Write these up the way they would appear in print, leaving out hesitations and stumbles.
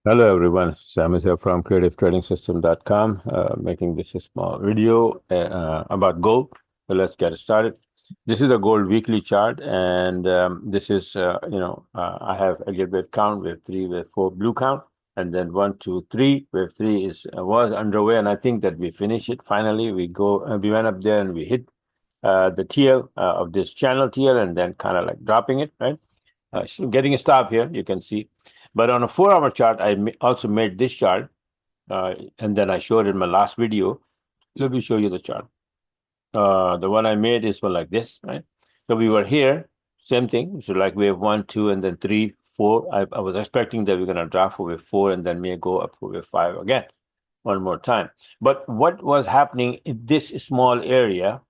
Hello everyone, Sam is here from creativetrading.system.com, making this a small video about gold. So let's get started. This is a gold weekly chart, and this is I have Elliott wave count, wave three, wave four, blue count, and then one, two, three. Wave three is was underway, and I think that we finished it finally. We went up there and we hit the TL of this channel TL, and then kind of like dropping it, right? So getting a stop here, you can see. But on a 4 hour chart, also made this chart, and then I showed in my last video. Let me show you the chart. The one I made is one like this, right? So we were here, same thing. So like wave one, two, and then three, four. I was expecting that we're gonna drop for wave four, and then may go up for wave five again, one more time. But what was happening in this small area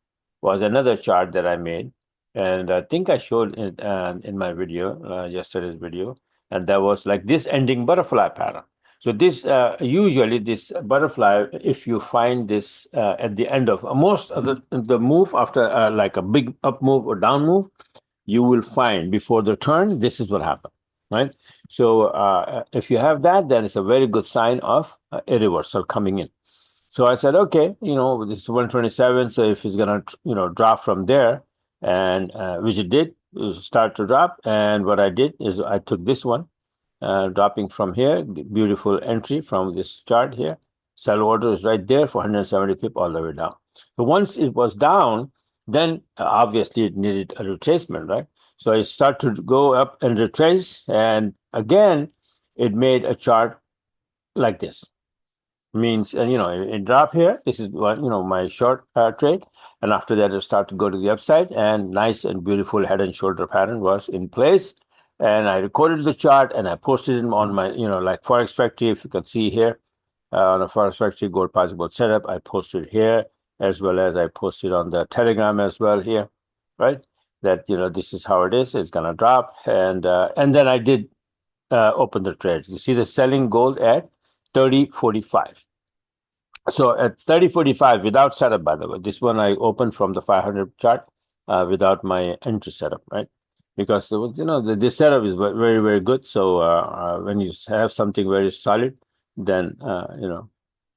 was another chart that I made, and I think I showed it in my video, yesterday's video, and that was like this ending butterfly pattern. So this usually this butterfly, if you find this at the end of most of the move after like a big up move or down move, you will find before the turn this is what happened, right? So if you have that, then it's a very good sign of a reversal coming in. So I said, okay, this is 127. So if it's gonna, drop from there, and which it did, start to drop. And what I did is I took this one, dropping from here, beautiful entry from this chart here. Sell order is right there for 170 pip all the way down. So once it was down, then obviously it needed a retracement, right? So it started to go up and retrace, and again, it made a chart like this. Means, and it dropped here. This is what my short trade, and after that it started to go to the upside, and nice and beautiful head and shoulder pattern was in place. And I recorded the chart and I posted it on my like Forex Factory. If you can see here on the Forex Factory gold possible setup, I posted here, as well as I posted on the Telegram as well here, right? That this is how it is. It's gonna drop, and then I did open the trade. You see the selling gold at 30.45. So at 30.45 without setup, by the way, this one I opened from the 500 chart without my entry setup, right? Because there was, this setup is very, very good. So when you have something very solid, then,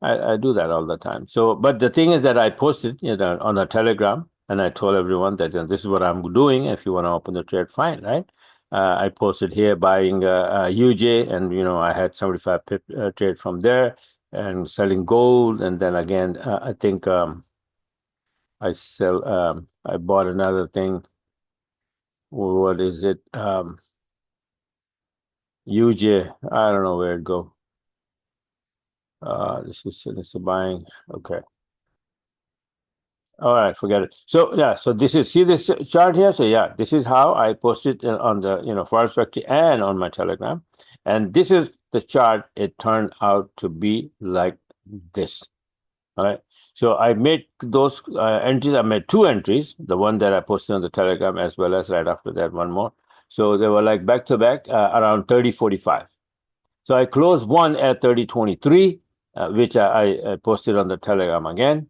I do that all the time. So, but the thing is that I posted on a Telegram, and I told everyone that this is what I'm doing. If you want to open the trade, fine, right? I posted here buying UJ, and I had 75 pip trade from there, and selling gold. And then again, I think I bought another thing. What is it? UJ. I don't know where it go. This is buying. Okay. All right, forget it. So yeah, so this is, see this chart here. So yeah, this is how I posted on the Forex Factory and on my Telegram, and this is the chart. It turned out to be like this. All right. So I made those entries. I made two entries, the one that I posted on the Telegram, as well as right after that one more. So they were like back to back around 30.45. So I closed one at 30.23, which I posted on the Telegram again.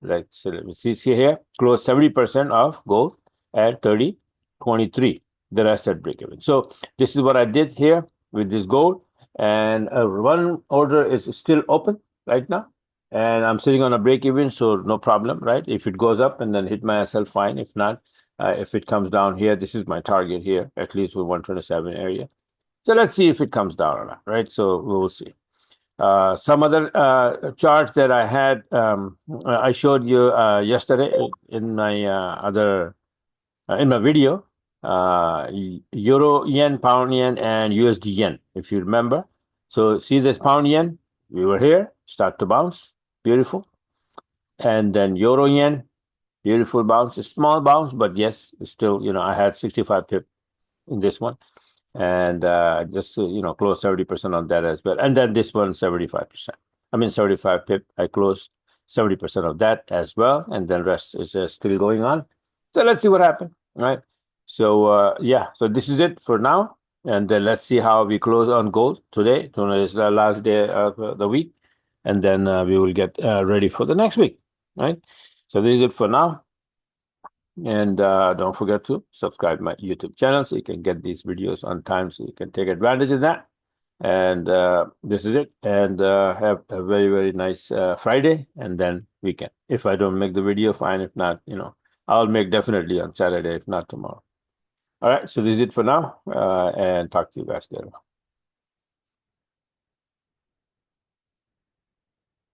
Like, so let me see here. Closed 70% of gold at 30.23. The rest at break even. So this is what I did here with this gold. And one order is still open right now, and I'm sitting on a break even, so no problem, right? If it goes up and then hit my SL, fine. If not, if it comes down here, this is my target here, at least with 127 area. So let's see if it comes down or not, right? So we will see. Some other charts that I had, I showed you yesterday in my other in my video. Euro yen, pound yen, and USD yen, if you remember. So see this pound yen, we were here, start to bounce, beautiful. And then euro yen, beautiful bounce, a small bounce, but yes, still, I had 65 pip in this one, and just to, close 70% on that as well. And then this one, 75%. I mean, 75 pip, I closed 70% of that as well, and then rest is still going on. So let's see what happens, right? So yeah, so this is it for now, and then let's see how we close on gold today. Today is the last day of the week, and then we will get ready for the next week, right? So this is it for now. And don't forget to subscribe my YouTube channel so you can get these videos on time, so you can take advantage of that. And this is it. And have a very, very nice Friday and then weekend. If I don't make the video, fine. If not, I'll make definitely on Saturday, if not tomorrow. All right. So this is it for now. And talk to you guys later.